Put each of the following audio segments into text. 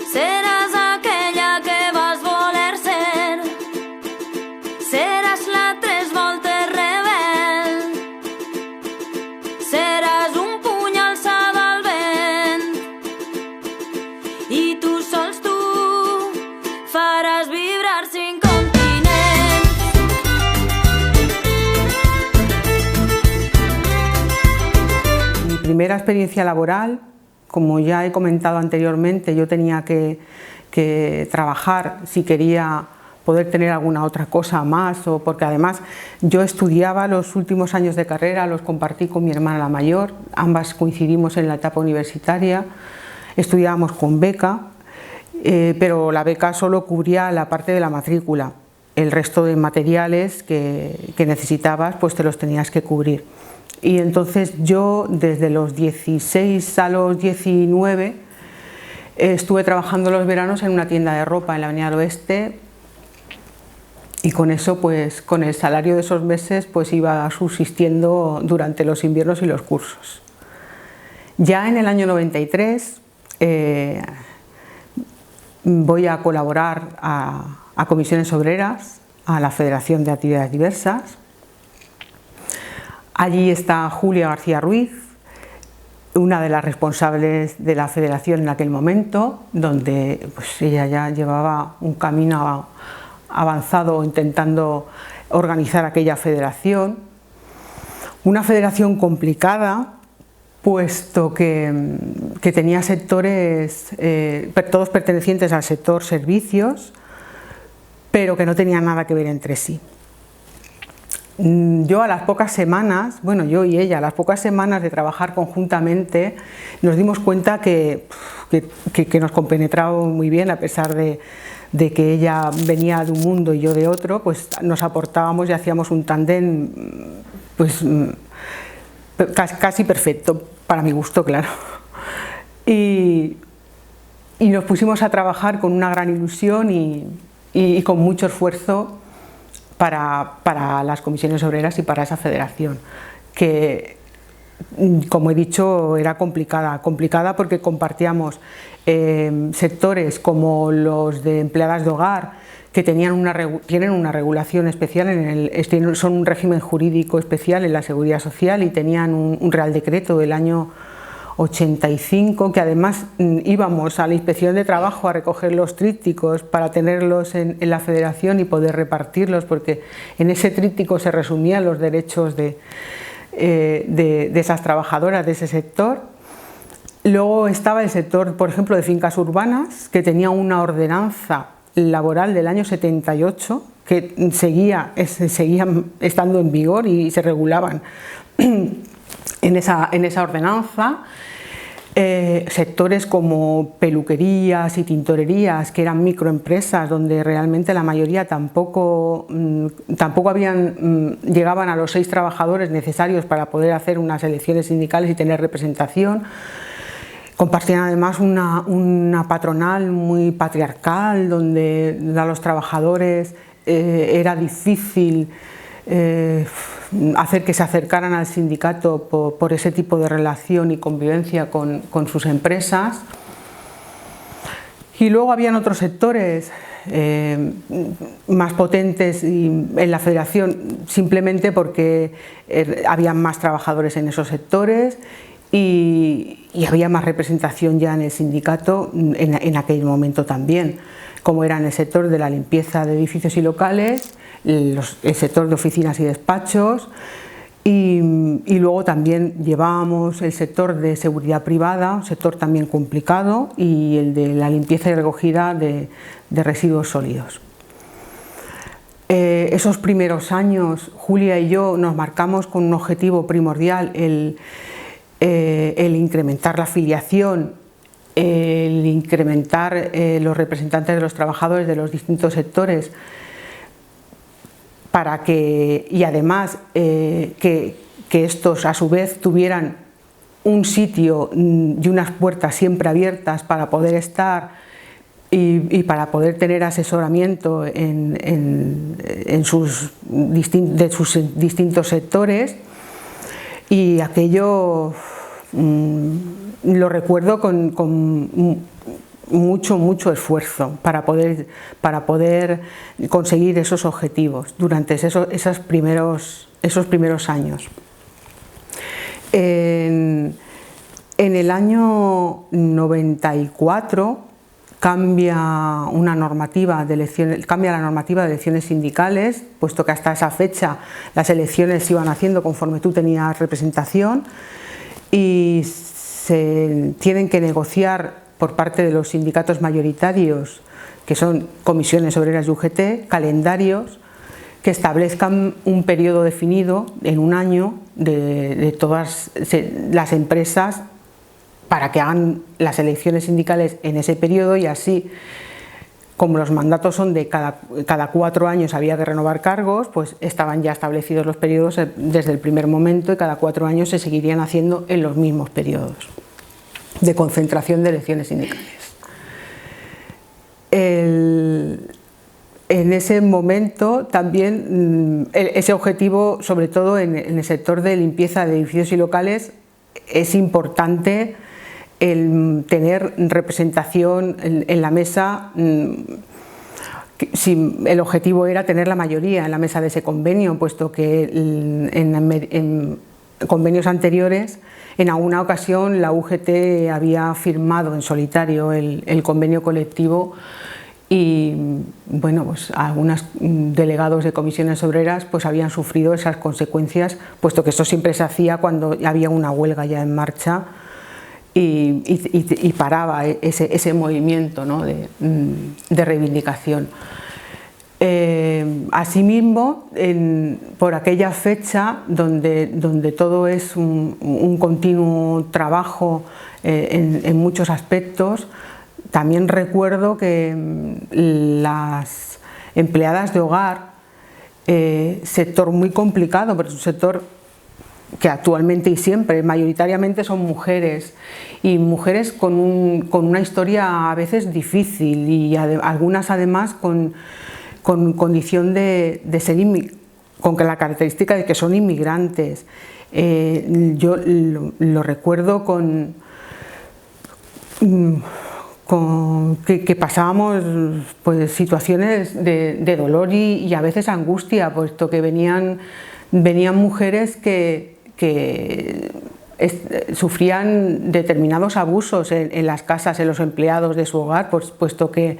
Seràs aquella que vas voler ser. Seràs la tres voltes rebel. Seràs un puny alçat al vent. I tu sols tu faràs vibrar 5 continents. Mi primera experiencia laboral, como ya he comentado anteriormente, yo tenía que trabajar si quería poder tener alguna otra cosa más, o porque además yo estudiaba los últimos años de carrera, los compartí con mi hermana la mayor, ambas coincidimos en la etapa universitaria, estudiábamos con beca, pero la beca solo cubría la parte de la matrícula, el resto de materiales que necesitabas pues te los tenías que cubrir. Y entonces yo desde los 16 a los 19 estuve trabajando los veranos en una tienda de ropa en la Avenida del Oeste, y con eso, pues con el salario de esos meses, pues iba subsistiendo durante los inviernos y los cursos. Ya en el año 93 voy a colaborar a Comisiones Obreras, a la Federación de Actividades Diversas. Allí está Julia García Ruiz, una de las responsables de la federación en aquel momento, donde pues, ella ya llevaba un camino avanzado intentando organizar aquella federación. Una federación complicada, puesto que tenía sectores, todos pertenecientes al sector servicios, pero que no tenían nada que ver entre sí. Yo a las pocas semanas, bueno, yo y ella, a las pocas semanas de trabajar conjuntamente, nos dimos cuenta que nos compenetrábamos muy bien, a pesar de que ella venía de un mundo y yo de otro, pues nos aportábamos y hacíamos un tándem pues, casi perfecto, para mi gusto, claro. Y nos pusimos a trabajar con una gran ilusión y con mucho esfuerzo para las comisiones obreras y para esa federación, que, como he dicho, era complicada porque compartíamos sectores como los de empleadas de hogar, que tienen una regulación especial, son un régimen jurídico especial en la Seguridad Social, y tenían un Real Decreto del año 85, que además íbamos a la Inspección de Trabajo a recoger los trípticos para tenerlos en la federación y poder repartirlos, porque en ese tríptico se resumían los derechos de esas trabajadoras de ese sector. Luego estaba el sector, por ejemplo, de fincas urbanas, que tenía una ordenanza laboral del año 78 que seguía estando en vigor y se regulaban en esa ordenanza. Sectores como peluquerías y tintorerías, que eran microempresas donde realmente la mayoría tampoco llegaban a los 6 trabajadores necesarios para poder hacer unas elecciones sindicales y tener representación. Compartían además una patronal muy patriarcal, donde a los trabajadores era difícil hacer que se acercaran al sindicato por ese tipo de relación y convivencia con sus empresas. Y luego habían otros sectores más potentes en la federación, simplemente porque había más trabajadores en esos sectores y había más representación ya en el sindicato en aquel momento también, como era en el sector de la limpieza de edificios y locales, el sector de oficinas y despachos, y luego también llevábamos el sector de seguridad privada, un sector también complicado, y el de la limpieza y recogida de residuos sólidos. Esos primeros años, Julia y yo nos marcamos con un objetivo primordial, el incrementar la afiliación, el incrementar los representantes de los trabajadores de los distintos sectores, para que, y además que estos a su vez tuvieran un sitio y unas puertas siempre abiertas para poder estar y para poder tener asesoramiento de sus distintos sectores. Y aquello lo recuerdo con mucho esfuerzo para poder conseguir esos objetivos durante esos primeros años. En el año 94 cambia la normativa de elecciones sindicales, puesto que hasta esa fecha las elecciones se iban haciendo conforme tú tenías representación, y se tienen que negociar por parte de los sindicatos mayoritarios, que son comisiones obreras y UGT, calendarios que establezcan un periodo definido en un año de todas las empresas para que hagan las elecciones sindicales en ese periodo, y así, como los mandatos son de cada 4 años había que renovar cargos, pues estaban ya establecidos los periodos desde el primer momento, y cada 4 años se seguirían haciendo en los mismos periodos de concentración de elecciones sindicales. En ese momento también ese objetivo, sobre todo en el sector de limpieza de edificios y locales, es importante el tener representación en la mesa. Si el objetivo era tener la mayoría en la mesa de ese convenio, puesto que en convenios anteriores, en alguna ocasión la UGT había firmado en solitario el convenio colectivo, y bueno, pues algunos delegados de comisiones obreras pues habían sufrido esas consecuencias, puesto que eso siempre se hacía cuando había una huelga ya en marcha y paraba ese movimiento, ¿no?, de reivindicación. Asimismo, por aquella fecha donde todo es un continuo trabajo en muchos aspectos, también recuerdo que las empleadas de hogar, sector muy complicado, pero es un sector que actualmente y siempre mayoritariamente son mujeres, y mujeres con una historia a veces difícil, y algunas además con condición de ser con la característica de que son inmigrantes. Yo lo recuerdo que pasábamos pues situaciones de dolor y a veces angustia, puesto que venían mujeres que sufrían determinados abusos en las casas, en los empleados de su hogar, puesto que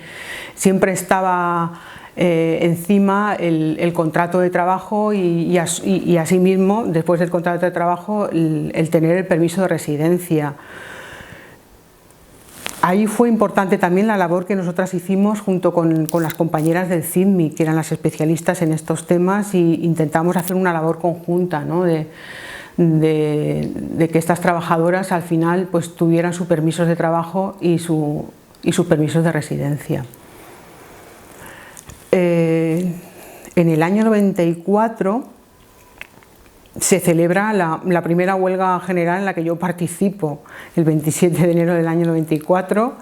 siempre estaba encima el contrato de trabajo y asimismo, después del contrato de trabajo, el tener el permiso de residencia. Ahí fue importante también la labor que nosotras hicimos junto con las compañeras del CIDMI, que eran las especialistas en estos temas, y intentamos hacer una labor conjunta, ¿no?, de que estas trabajadoras al final pues tuvieran sus permisos de trabajo y sus permisos de residencia. En el año 94 se celebra la primera huelga general en la que yo participo, el 27 de enero del año 94,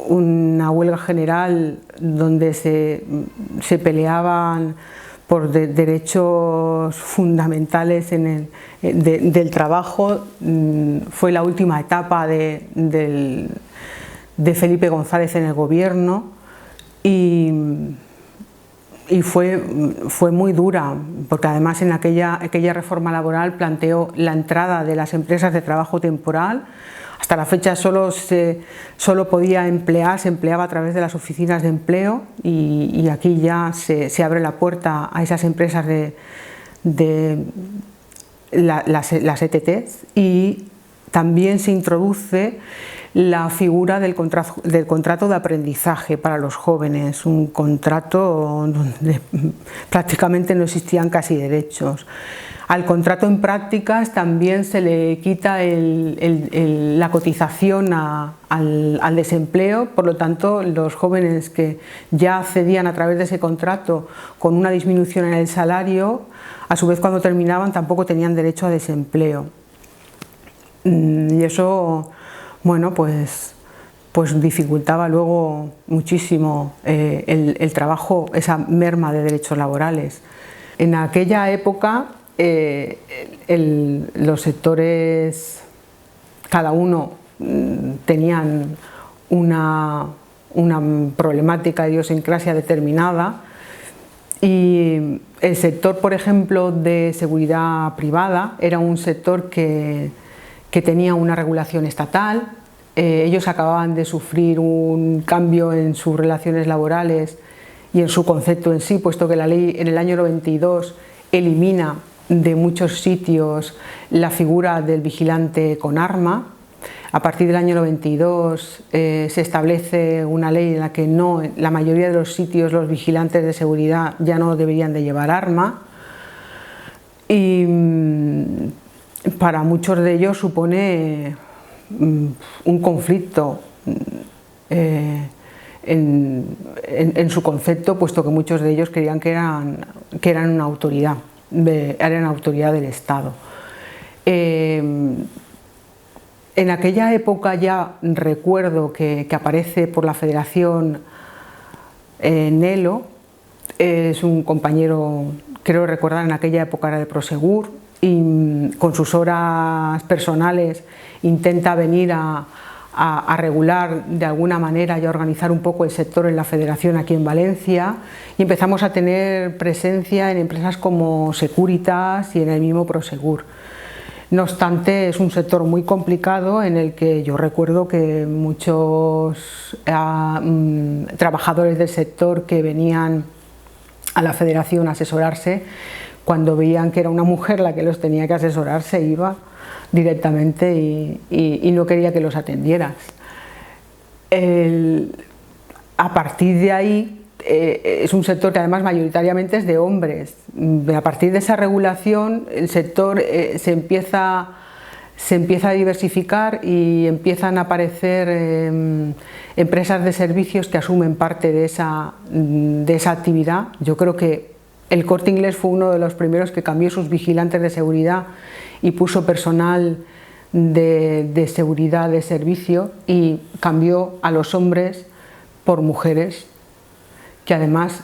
una huelga general donde se peleaban por derechos fundamentales del trabajo. Fue la última etapa de Felipe González en el gobierno, y fue muy dura, porque además en aquella reforma laboral planteó la entrada de las empresas de trabajo temporal. Hasta la fecha solo podía se empleaba a través de las oficinas de empleo, y aquí ya se abre la puerta a esas empresas de las ETTs, y también se introduce la figura del contrato de aprendizaje para los jóvenes, un contrato donde prácticamente no existían casi derechos. Al contrato en prácticas también se le quita la cotización al desempleo, por lo tanto los jóvenes que ya accedían a través de ese contrato con una disminución en el salario, a su vez cuando terminaban tampoco tenían derecho a desempleo. Y eso, bueno, pues dificultaba luego muchísimo el trabajo, esa merma de derechos laborales. En aquella época los sectores, cada uno tenían una problemática de idiosincrasia determinada, y el sector, por ejemplo, de seguridad privada era un sector que tenía una regulación estatal. Ellos acababan de sufrir un cambio en sus relaciones laborales y en su concepto en sí, puesto que la ley en el año 92 elimina de muchos sitios la figura del vigilante con arma. A partir del año 92 se establece una ley en la que la mayoría de los sitios los vigilantes de seguridad ya no deberían de llevar arma, y para muchos de ellos supone un conflicto en su concepto, puesto que muchos de ellos creían que eran una autoridad, eran autoridad del Estado. En aquella época ya recuerdo que aparece por la Federación Nelo, es un compañero, creo recordar, en aquella época era de Prosegur, y con sus horas personales intenta venir a regular de alguna manera y a organizar un poco el sector en la Federación aquí en Valencia, y empezamos a tener presencia en empresas como Securitas y en el mismo Prosegur. No obstante, es un sector muy complicado en el que yo recuerdo que muchos trabajadores del sector que venían a la Federación a asesorarse, cuando veían que era una mujer la que los tenía que asesorar, se iba directamente y no quería que los atendieras. A partir de ahí, es un sector que además mayoritariamente es de hombres. A partir de esa regulación el sector se empieza a diversificar y empiezan a aparecer empresas de servicios que asumen parte de esa actividad. Yo creo que el Corte Inglés fue uno de los primeros que cambió sus vigilantes de seguridad y puso personal de seguridad de servicio, y cambió a los hombres por mujeres, que además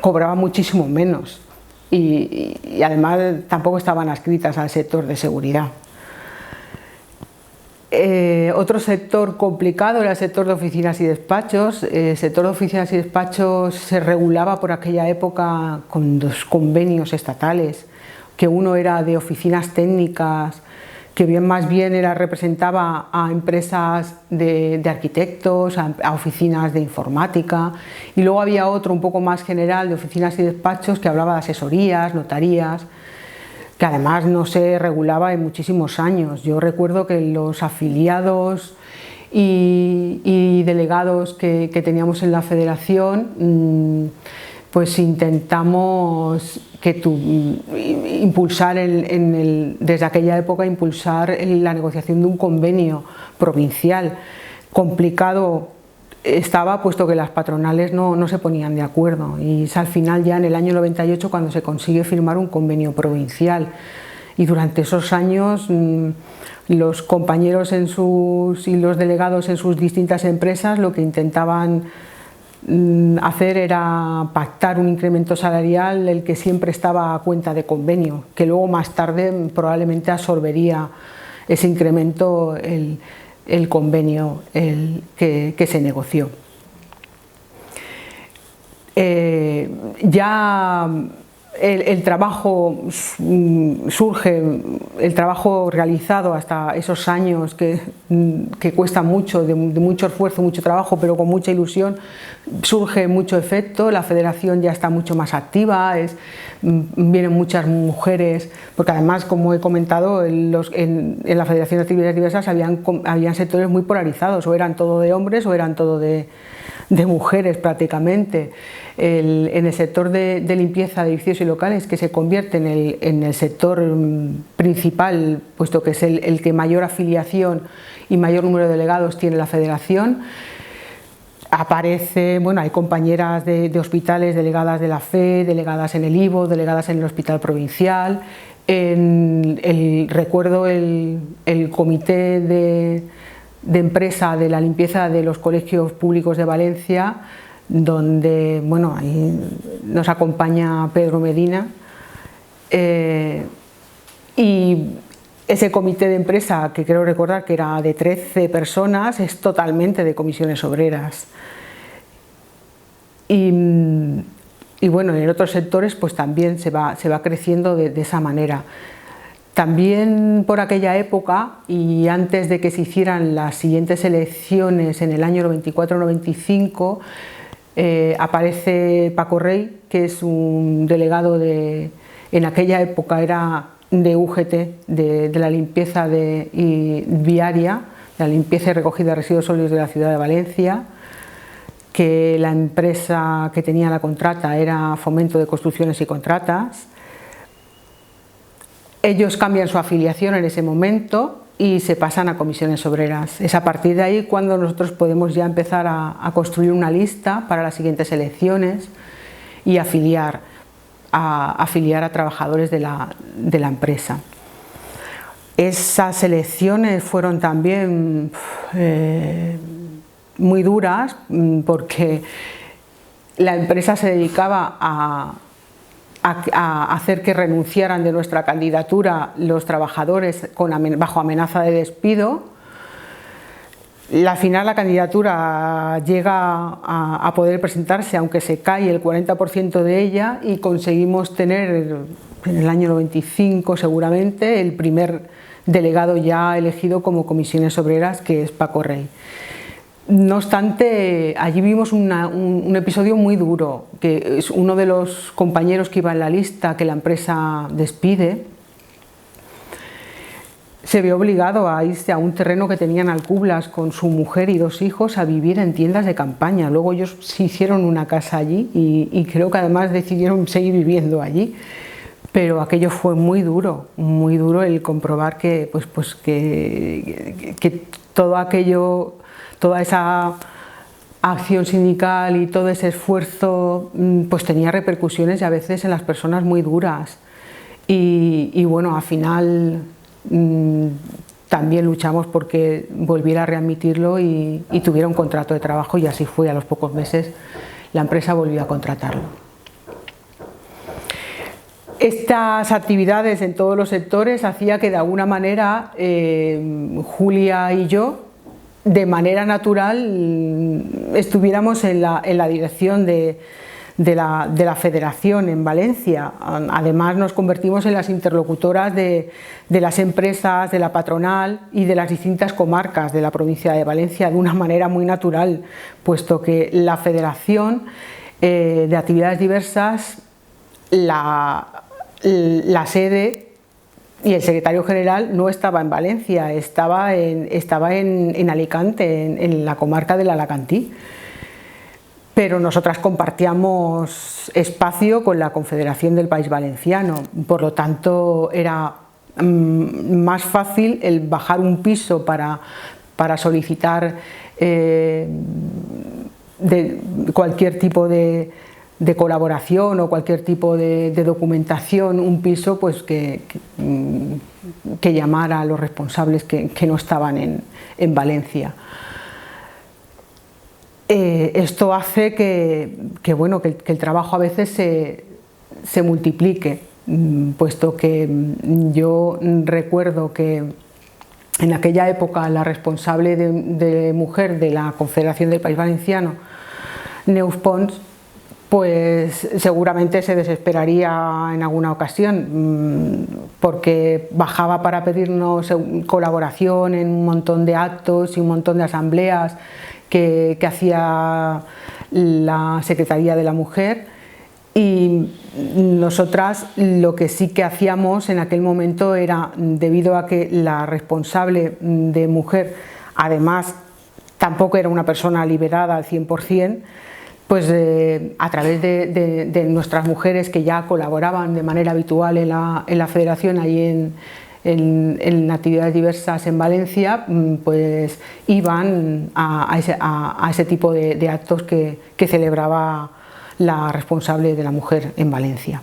cobraban muchísimo menos y además tampoco estaban adscritas al sector de seguridad. Otro sector complicado era el sector de oficinas y despachos. El sector de oficinas y despachos se regulaba por aquella época con dos convenios estatales, que uno era de oficinas técnicas, que más bien representaba a empresas de arquitectos, a oficinas de informática, y luego había otro un poco más general de oficinas y despachos que hablaba de asesorías, notarías, que además no se regulaba en muchísimos años. Yo recuerdo que los afiliados y delegados que teníamos en la Federación, pues intentamos impulsar desde aquella época la negociación de un convenio provincial. Complicado estaba, puesto que las patronales no se ponían de acuerdo, y es al final, ya en el año 98, cuando se consigue firmar un convenio provincial, y durante esos años los compañeros y los delegados en sus distintas empresas lo que intentaban hacer era pactar un incremento salarial, el que siempre estaba a cuenta de convenio, que luego más tarde probablemente absorbería ese incremento el convenio que se negoció. Ya el trabajo surge, el trabajo realizado hasta esos años que cuesta mucho, de mucho esfuerzo, mucho trabajo, pero con mucha ilusión, surge mucho efecto. La Federación ya está mucho más activa, vienen muchas mujeres, porque además, como he comentado, en la Federación de Actividades Diversas habían sectores muy polarizados, o eran todo de hombres o eran todo de mujeres prácticamente. En el sector de limpieza de edificios y locales, que se convierte en el sector principal, puesto que es el que mayor afiliación y mayor número de delegados tiene la Federación, hay compañeras de hospitales delegadas de la FE, delegadas en el IVO, delegadas en el Hospital Provincial. Recuerdo el comité de empresa de la limpieza de los colegios públicos de Valencia, donde ahí nos acompaña Pedro Medina, y Ese comité de empresa, que creo recordar que era de 13 personas, es totalmente de comisiones obreras. Y bueno, en otros sectores pues también se va creciendo de esa manera. También por aquella época, y antes de que se hicieran las siguientes elecciones en el año 94-95, aparece Paco Rey, que es un delegado en aquella época era de UGT, de la limpieza viaria, de la limpieza y recogida de residuos sólidos de la ciudad de Valencia, que la empresa que tenía la contrata era Fomento de Construcciones y Contratas. Ellos cambian su afiliación en ese momento y se pasan a comisiones obreras. Es a partir de ahí cuando nosotros podemos ya empezar a construir una lista para las siguientes elecciones y afiliar a trabajadores de la empresa. Esas elecciones fueron también muy duras porque la empresa se dedicaba a hacer que renunciaran de nuestra candidatura los trabajadores bajo amenaza de despido. Al final la candidatura llega a poder presentarse, aunque se cae el 40% de ella, y conseguimos tener en el año 95 seguramente el primer delegado ya elegido como comisiones obreras, que es Paco Rey. No obstante, allí vimos un episodio muy duro, que es uno de los compañeros que iba en la lista que la empresa despide, se vio obligado a irse a un terreno que tenía en Alcublas con su mujer y 2 hijos a vivir en tiendas de campaña. Luego ellos se hicieron una casa allí y creo que además decidieron seguir viviendo allí. Pero aquello fue muy duro el comprobar que todo aquello, toda esa acción sindical y todo ese esfuerzo pues tenía repercusiones y a veces en las personas muy duras. Y bueno, al final también luchamos porque volviera a readmitirlo y tuviera un contrato de trabajo, y así fue. A los pocos meses la empresa volvió a contratarlo. Estas actividades en todos los sectores hacía que de alguna manera Julia y yo, de manera natural, estuviéramos en la dirección de la federación en Valencia. Además nos convertimos en las interlocutoras de las empresas, de la patronal y de las distintas comarcas de la provincia de Valencia de una manera muy natural, puesto que la federación de actividades diversas, la sede y el secretario general no estaba en Valencia, estaba en Alicante, en la comarca del Alacantí. Pero nosotras compartíamos espacio con la Confederación del País Valenciano, por lo tanto era más fácil el bajar un piso para solicitar cualquier tipo de colaboración o cualquier tipo de documentación, un piso, pues que llamar a los responsables que no estaban en Valencia. Esto hace que el trabajo a veces se multiplique, puesto que yo recuerdo que en aquella época la responsable de mujer de la Confederación del País Valenciano, Neus Pons, pues seguramente se desesperaría en alguna ocasión, porque bajaba para pedirnos colaboración en un montón de actos y un montón de asambleas que hacía la Secretaría de la Mujer, y nosotras lo que sí que hacíamos en aquel momento era, debido a que la responsable de mujer además tampoco era una persona liberada al 100%, pues a través de nuestras mujeres que ya colaboraban de manera habitual en la federación ahí en actividades diversas en Valencia, pues iban a ese tipo de actos que celebraba la responsable de la mujer en Valencia.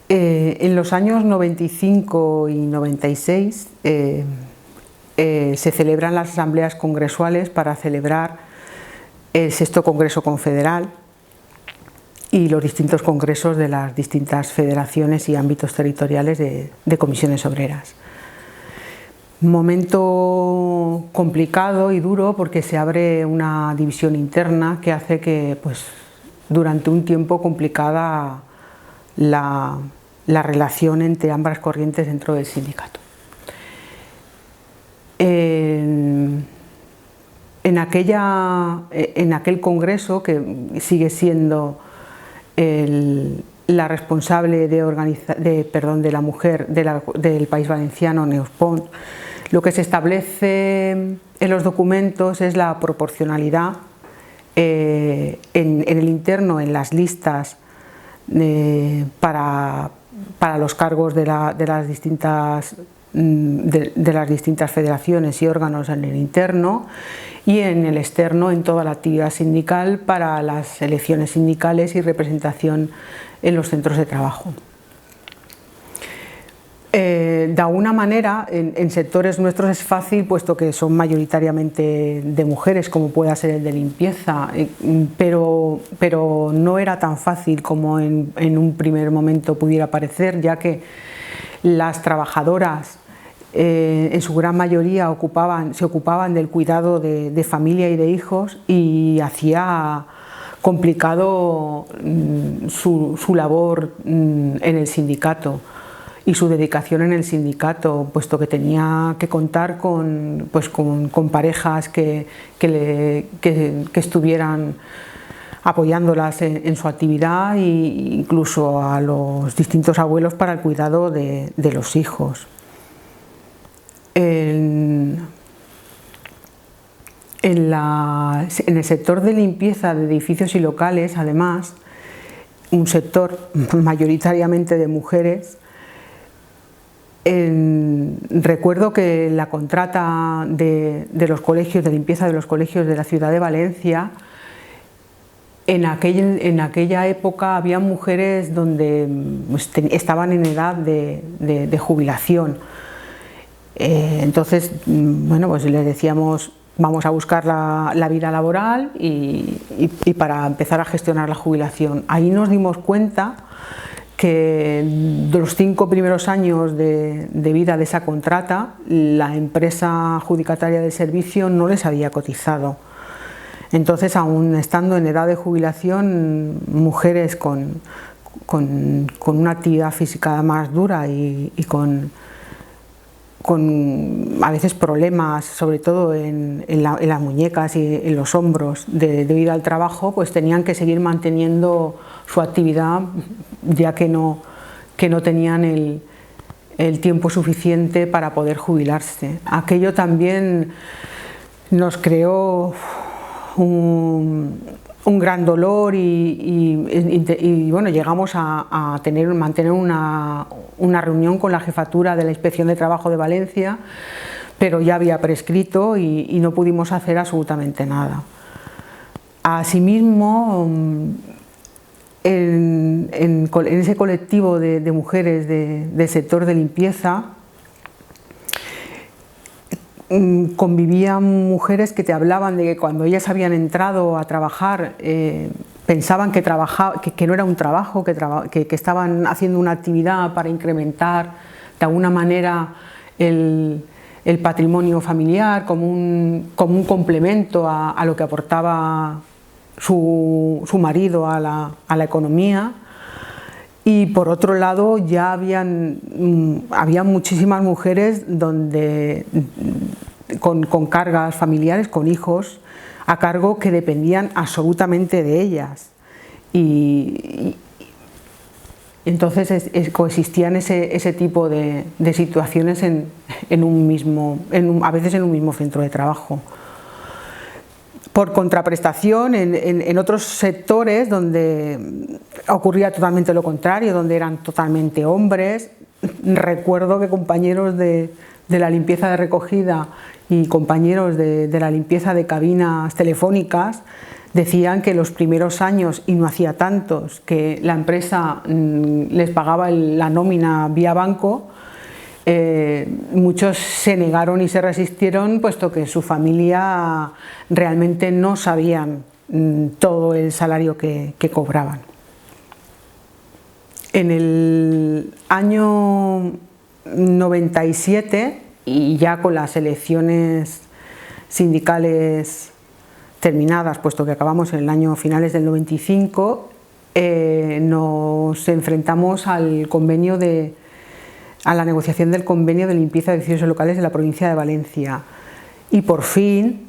En los años 95 y 96 se celebran las asambleas congresuales para celebrar el 6º Congreso Confederal, y los distintos congresos de las distintas federaciones y ámbitos territoriales de comisiones obreras. Momento complicado y duro porque se abre una división interna que hace que pues, durante un tiempo complicada la relación entre ambas corrientes dentro del sindicato. En aquel congreso, que sigue siendo la responsable de la mujer del País Valenciano, Neus Pons, lo que se establece en los documentos es la proporcionalidad en el interno, en las listas para los cargos de las distintas federaciones y órganos en el interno, y en el externo en toda la actividad sindical para las elecciones sindicales y representación en los centros de trabajo. De alguna manera en sectores nuestros es fácil, puesto que son mayoritariamente de mujeres, como pueda ser el de limpieza, pero no era tan fácil como en un primer momento pudiera parecer, ya que las trabajadoras en su gran mayoría se ocupaban del cuidado de familia y de hijos, y hacía complicado su labor en el sindicato y su dedicación en el sindicato, puesto que tenía que contar con parejas que estuvieran apoyándolas en su actividad, e incluso a los distintos abuelos para el cuidado de los hijos. En el sector de limpieza de edificios y locales, además, un sector mayoritariamente de mujeres, recuerdo que la contrata de los colegios, de limpieza de los colegios de la ciudad de Valencia, en aquella época había mujeres donde estaban en edad de jubilación. Entonces, bueno, pues les decíamos: vamos a buscar la vida laboral y para empezar a gestionar la jubilación. Ahí nos dimos cuenta que de los 5 primeros años de vida de esa contrata, la empresa adjudicataria del servicio no les había cotizado. Entonces, aún estando en edad de jubilación, mujeres con una actividad física más dura y con a veces problemas, sobre todo en las muñecas y en los hombros debido al trabajo, pues tenían que seguir manteniendo su actividad, ya que no tenían el tiempo suficiente para poder jubilarse. Aquello también nos creó un gran dolor y bueno, llegamos a mantener una reunión con la jefatura de la Inspección de Trabajo de Valencia, pero ya había prescrito y no pudimos hacer absolutamente nada. Asimismo, en ese colectivo de mujeres del sector de limpieza, convivían mujeres que te hablaban de que cuando ellas habían entrado a trabajar pensaban que no era un trabajo, que estaban haciendo una actividad para incrementar de alguna manera el patrimonio familiar, como un complemento a lo que aportaba su marido a la economía. Y por otro lado, ya había muchísimas mujeres con cargas familiares, con hijos a cargo, que dependían absolutamente de ellas. Y entonces coexistían ese tipo de situaciones a veces en un mismo centro de trabajo. Por contraprestación, en otros sectores donde ocurría totalmente lo contrario, donde eran totalmente hombres, recuerdo que compañeros de la limpieza de recogida y compañeros de la limpieza de cabinas telefónicas decían que los primeros años, y no hacía tantos, que la empresa les pagaba la nómina vía banco, muchos se negaron y se resistieron, puesto que su familia realmente no sabían todo el salario que cobraban. En el año 97, y ya con las elecciones sindicales terminadas, puesto que acabamos en el año finales del 95, nos enfrentamos a la negociación del convenio de limpieza de edificios locales de la provincia de Valencia, y por fin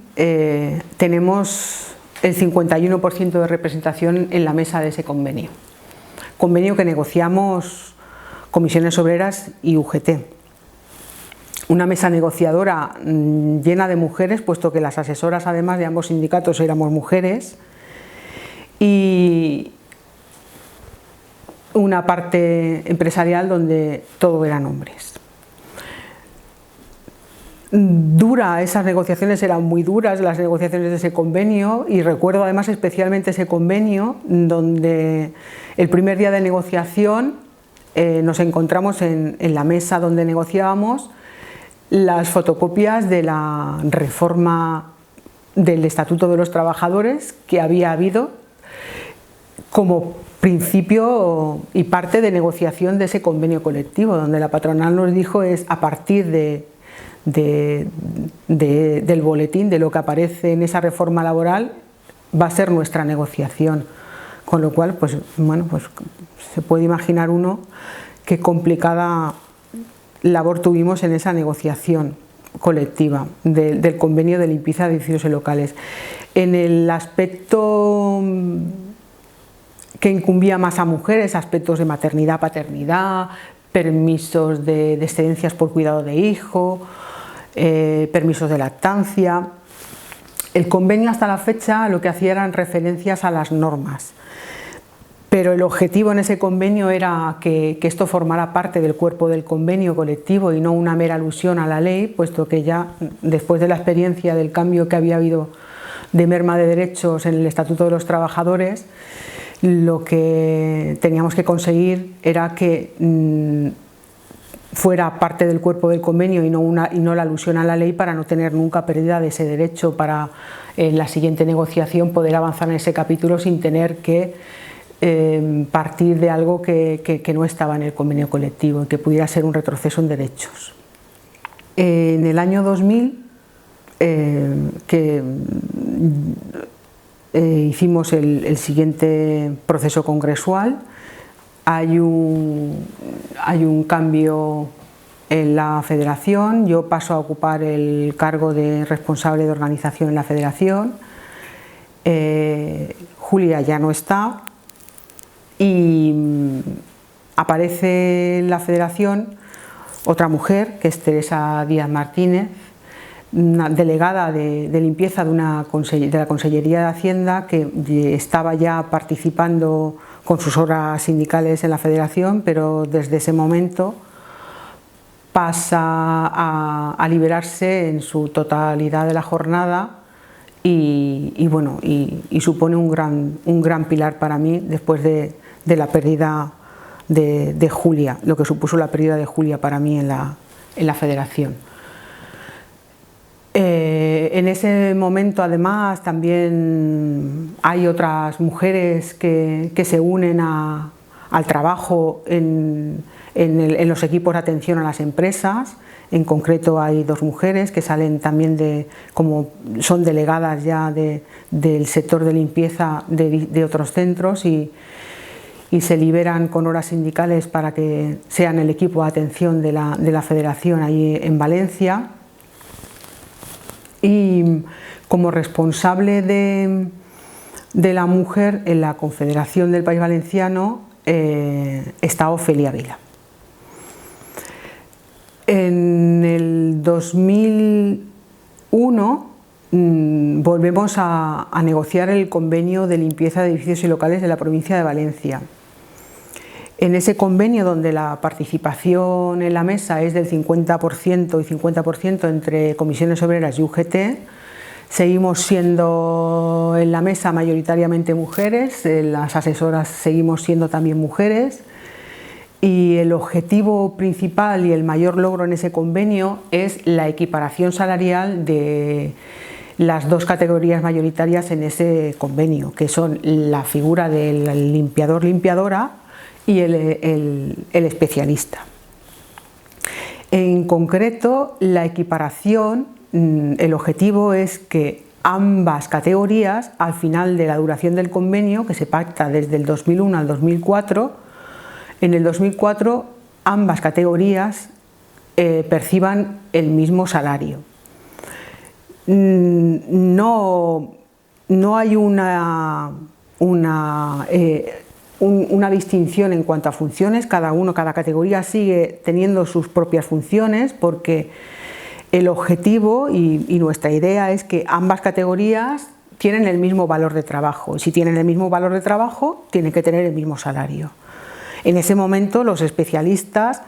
tenemos el 51% de representación en la mesa de ese convenio que negociamos Comisiones Obreras y UGT. Una mesa negociadora llena de mujeres, puesto que las asesoras, además de ambos sindicatos, éramos mujeres, y una parte empresarial donde todo eran hombres. Esas negociaciones eran muy duras, las negociaciones de ese convenio, y recuerdo además especialmente ese convenio donde el primer día de negociación nos encontramos en la mesa donde negociábamos las fotocopias de la reforma del Estatuto de los Trabajadores que había habido como principio y parte de negociación de ese convenio colectivo, donde la patronal nos dijo a partir del boletín, de lo que aparece en esa reforma laboral, va a ser nuestra negociación. Con lo cual, pues se puede imaginar uno qué complicada labor tuvimos en esa negociación colectiva del convenio de limpieza de edificios locales. En el aspecto que incumbía más a mujeres, aspectos de maternidad, paternidad, permisos de excedencias por cuidado de hijo, permisos de lactancia. El convenio hasta la fecha lo que hacía eran referencias a las normas, pero el objetivo en ese convenio era que esto formara parte del cuerpo del convenio colectivo y no una mera alusión a la ley, puesto que ya después de la experiencia del cambio que había habido de merma de derechos en el Estatuto de los Trabajadores, lo que teníamos que conseguir era que fuera parte del cuerpo del convenio y no la alusión a la ley, para no tener nunca pérdida de ese derecho, para en la siguiente negociación poder avanzar en ese capítulo sin tener que partir de algo que no estaba en el convenio colectivo y que pudiera ser un retroceso en derechos. En el año 2000 hicimos el siguiente proceso congresual. Hay un cambio en la federación, yo paso a ocupar el cargo de responsable de organización en la federación, Julia ya no está y aparece en la federación otra mujer, que es Teresa Díaz Martínez, una delegada de limpieza de la Consellería de Hacienda, que estaba ya participando con sus horas sindicales en la federación, pero desde ese momento pasa a liberarse en su totalidad de la jornada y supone un gran pilar para mí después de la pérdida de Julia, lo que supuso la pérdida de Julia para mí en la federación. En ese momento además también hay otras mujeres que se unen al trabajo en los equipos de atención a las empresas. En concreto hay dos mujeres que salen también como son delegadas ya del sector de limpieza de otros centros y se liberan con horas sindicales para que sean el equipo de atención de la federación allí en Valencia. Y como responsable de la mujer en la Confederación del País Valenciano está Ofelia Vila. En el 2001 volvemos a negociar el convenio de limpieza de edificios y locales de la provincia de Valencia. En ese convenio, donde la participación en la mesa es del 50% y 50% entre Comisiones Obreras y UGT, seguimos siendo en la mesa mayoritariamente mujeres, las asesoras seguimos siendo también mujeres, y el objetivo principal y el mayor logro en ese convenio es la equiparación salarial de las dos categorías mayoritarias en ese convenio, que son la figura del limpiador-limpiadora y el especialista. En concreto, la equiparación, el objetivo es que ambas categorías, al final de la duración del convenio, que se pacta desde el 2001 al 2004, en el 2004 ambas categorías perciban el mismo salario. No hay una distinción en cuanto a funciones, cada categoría sigue teniendo sus propias funciones, porque el objetivo y nuestra idea es que ambas categorías tienen el mismo valor de trabajo. Si tienen el mismo valor de trabajo, tienen que tener el mismo salario. En ese momento los especialistas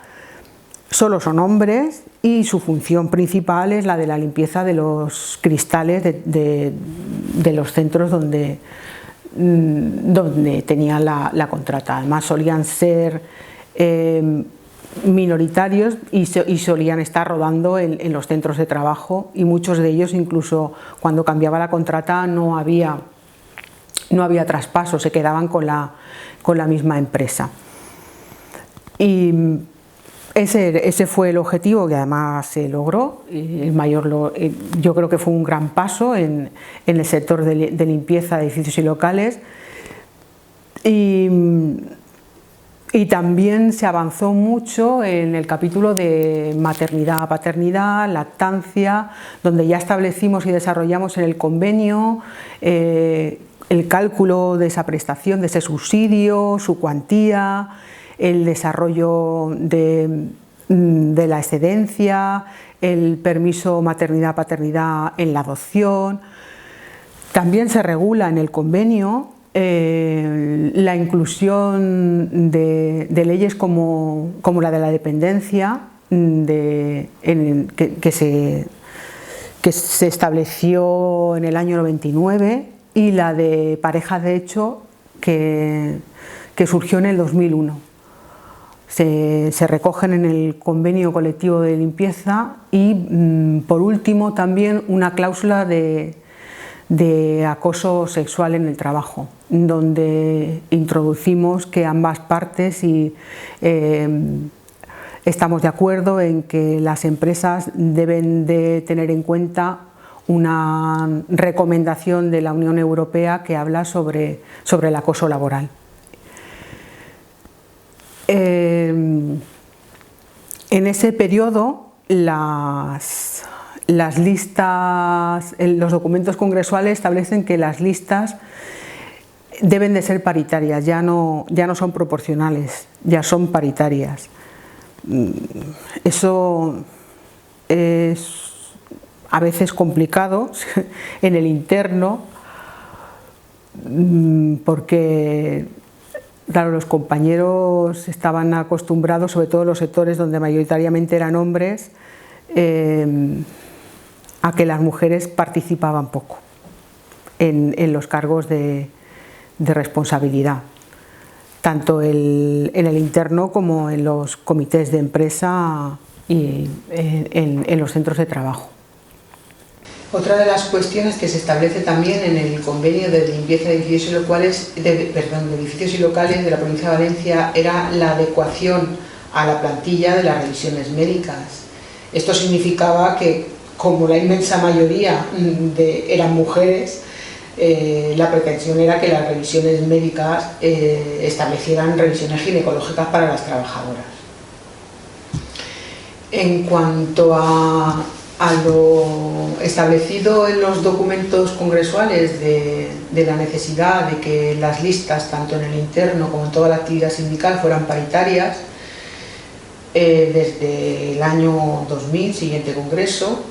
solo son hombres y su función principal es la de la limpieza de los cristales de los centros donde tenían la contrata. Además solían ser minoritarios y solían estar rodando en los centros de trabajo, y muchos de ellos, incluso cuando cambiaba la contrata, no había traspaso, se quedaban con la misma empresa. Y ese fue el objetivo, que además se logró. Yo creo que fue un gran paso en el sector de limpieza de edificios y locales, y también se avanzó mucho en el capítulo de maternidad, paternidad, lactancia, donde ya establecimos y desarrollamos en el convenio el cálculo de esa prestación, de ese subsidio, su cuantía, el desarrollo de la excedencia, el permiso maternidad-paternidad en la adopción. También se regula en el convenio la inclusión de leyes como la de la dependencia, que se estableció en el año 99, y la de parejas de hecho que surgió en el 2001. Se recogen en el convenio colectivo de limpieza, y por último también una cláusula de acoso sexual en el trabajo, donde introducimos que ambas partes estamos de acuerdo en que las empresas deben de tener en cuenta una recomendación de la Unión Europea que habla sobre el acoso laboral. En ese periodo los documentos congresuales establecen que las listas deben de ser paritarias, ya no son proporcionales, ya son paritarias. Eso es a veces complicado en el interno, porque claro, los compañeros estaban acostumbrados, sobre todo en los sectores donde mayoritariamente eran hombres, a que las mujeres participaban poco en los cargos de responsabilidad, tanto en el interno como en los comités de empresa y en los centros de trabajo. Otra de las cuestiones que se establece también en el convenio de limpieza de edificios y locales de la provincia de Valencia era la adecuación a la plantilla de las revisiones médicas. Esto significaba que, como la inmensa mayoría eran mujeres, la pretensión era que las revisiones médicas establecieran revisiones ginecológicas para las trabajadoras. En cuanto a lo establecido en los documentos congresuales de la necesidad de que las listas, tanto en el interno como en toda la actividad sindical, fueran paritarias, desde el año 2000, siguiente congreso,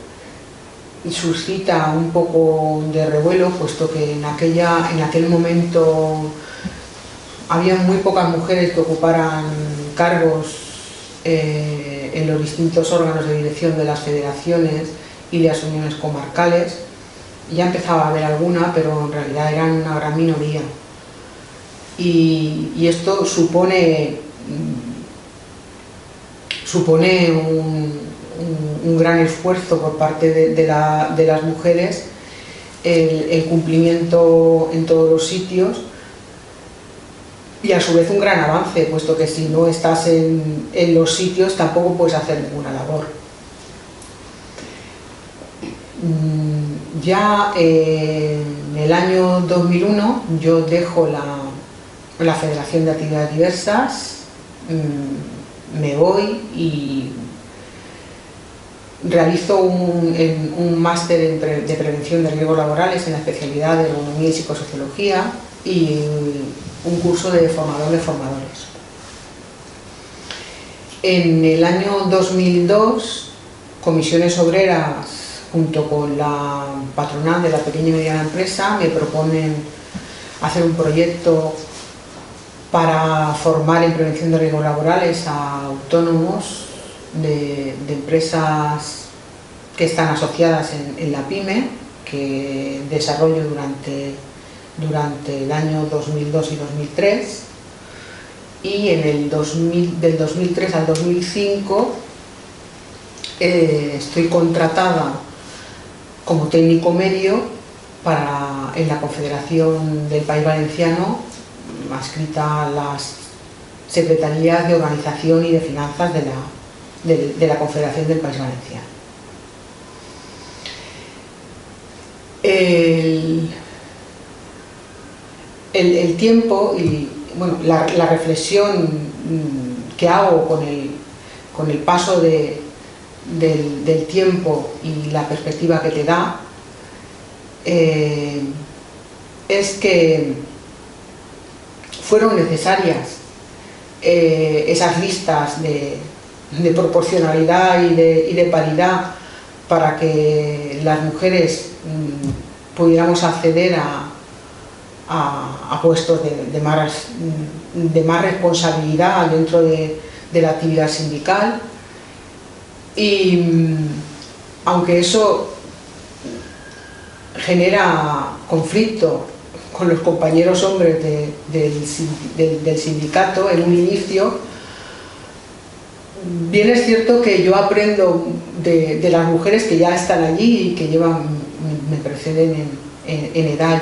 suscita un poco de revuelo, puesto que en aquel momento había muy pocas mujeres que ocuparan cargos en los distintos órganos de dirección de las federaciones y de las uniones comarcales. Ya empezaba a haber alguna, pero en realidad eran una gran minoría. Y esto supone un gran esfuerzo por parte de las mujeres, el cumplimiento en todos los sitios, y a su vez un gran avance, puesto que si no estás en los sitios tampoco puedes hacer ninguna labor. Ya en el año 2001 yo dejo la Federación de Actividades Diversas, me voy y realizo un máster de prevención de riesgos laborales en la especialidad de ergonomía y psicosociología y un curso de formador de formadores. En el año 2002, Comisiones Obreras, junto con la patronal de la pequeña y mediana empresa, me proponen hacer un proyecto para formar en prevención de riesgos laborales a autónomos de empresas que están asociadas en la PYME, que desarrollo durante el año 2002 y 2003, y del 2003 al 2005 estoy contratada como técnico medio en la Confederación del País Valenciano, adscrita a las Secretarías de Organización y de Finanzas de la Confederación del País Valenciano. El tiempo y bueno, la reflexión que hago con el paso del tiempo y la perspectiva que te da es que fueron necesarias esas listas de proporcionalidad y de paridad para que las mujeres pudiéramos acceder a puestos de más responsabilidad dentro de la actividad sindical. Y aunque eso genera conflicto con los compañeros hombres del sindicato en un inicio, bien es cierto que yo aprendo de las mujeres que ya están allí y que me preceden en edad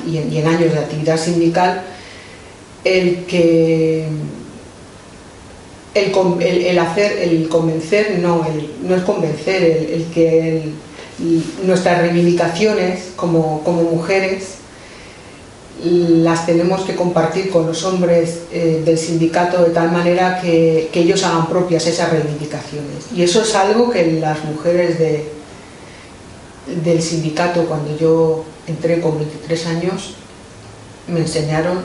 y en años de actividad sindical, el que nuestras reivindicaciones como mujeres las tenemos que compartir con los hombres del sindicato de tal manera que ellos hagan propias esas reivindicaciones. Y eso es algo que las mujeres del sindicato, cuando yo entré con 23 años, me enseñaron,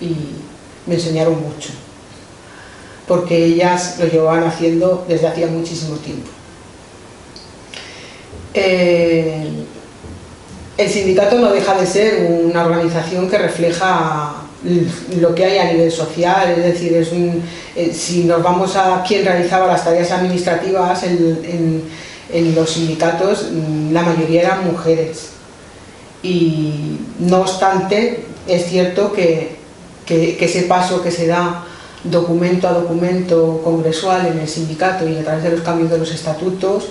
y me enseñaron mucho, porque ellas lo llevaban haciendo desde hacía muchísimo tiempo. El sindicato no deja de ser una organización que refleja lo que hay a nivel social, es decir, si nos vamos a quién realizaba las tareas administrativas en los sindicatos, la mayoría eran mujeres. Y no obstante, es cierto que ese paso que se da documento a documento congresual en el sindicato y a través de los cambios de los estatutos,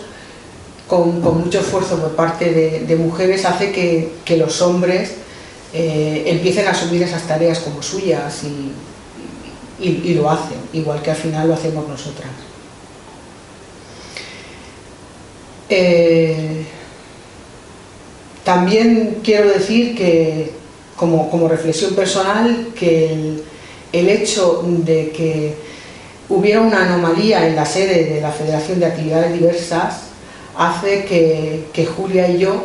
con mucho esfuerzo por parte de mujeres, hace que los hombres empiecen a asumir esas tareas como suyas y lo hacen, igual que al final lo hacemos nosotras. También quiero decir que, como reflexión personal, que el hecho de que hubiera una anomalía en la sede de la Federación de Actividades Diversas hace que Julia y yo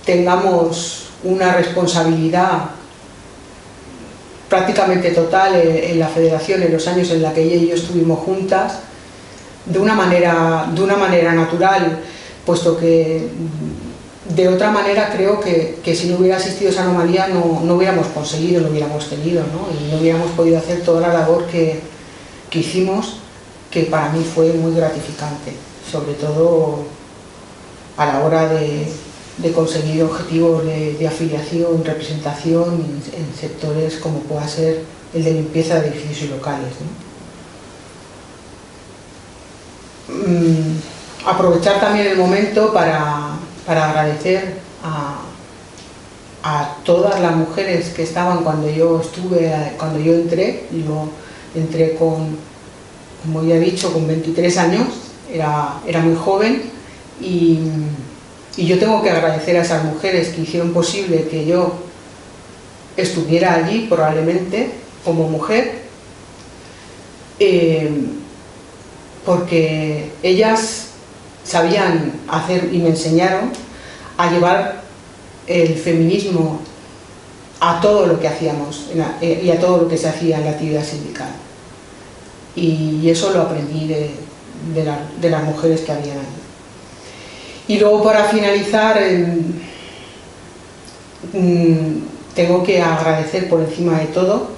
tengamos una responsabilidad prácticamente total en la federación en los años en la que ella y yo estuvimos juntas, de una manera natural, puesto que de otra manera creo que si no hubiera existido esa anomalía no hubiéramos conseguido, no hubiéramos tenido, ¿no? Y no hubiéramos podido hacer toda la labor que hicimos, que para mí fue muy gratificante, sobre todo a la hora de conseguir objetivos de afiliación, representación en sectores como pueda ser el de limpieza de edificios y locales, ¿no? Aprovechar también el momento para agradecer a todas las mujeres que estaban cuando yo entré, yo entré con, como ya he dicho, con 23 años, era muy joven, y yo tengo que agradecer a esas mujeres que hicieron posible que yo estuviera allí, probablemente, como mujer, porque ellas sabían hacer y me enseñaron a llevar el feminismo a todo lo que hacíamos y a todo lo que se hacía en la actividad sindical. Y eso lo aprendí de las mujeres que habían ahí. Y luego, para finalizar, tengo que agradecer por encima de todo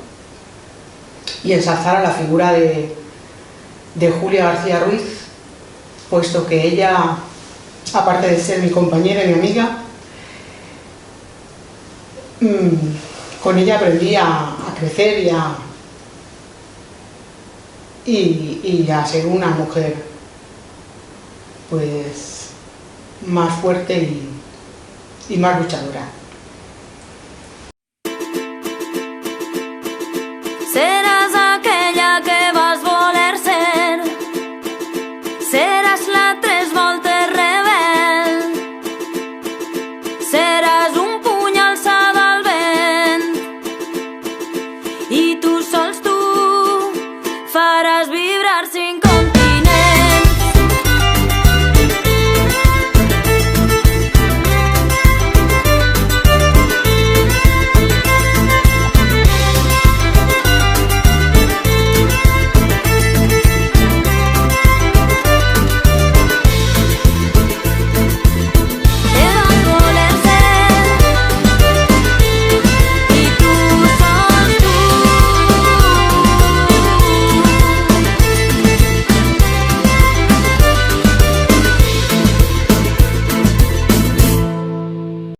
y ensalzar a la figura de Julia García Ruiz, puesto que ella, aparte de ser mi compañera y mi amiga, con ella aprendí a crecer y a ser una mujer pues más fuerte y más luchadora. Seràs aquella que vas voler ser, seràs la tres voltes rebel, seràs un puny alçat al vent, i tu sols tu faràs vibrar sin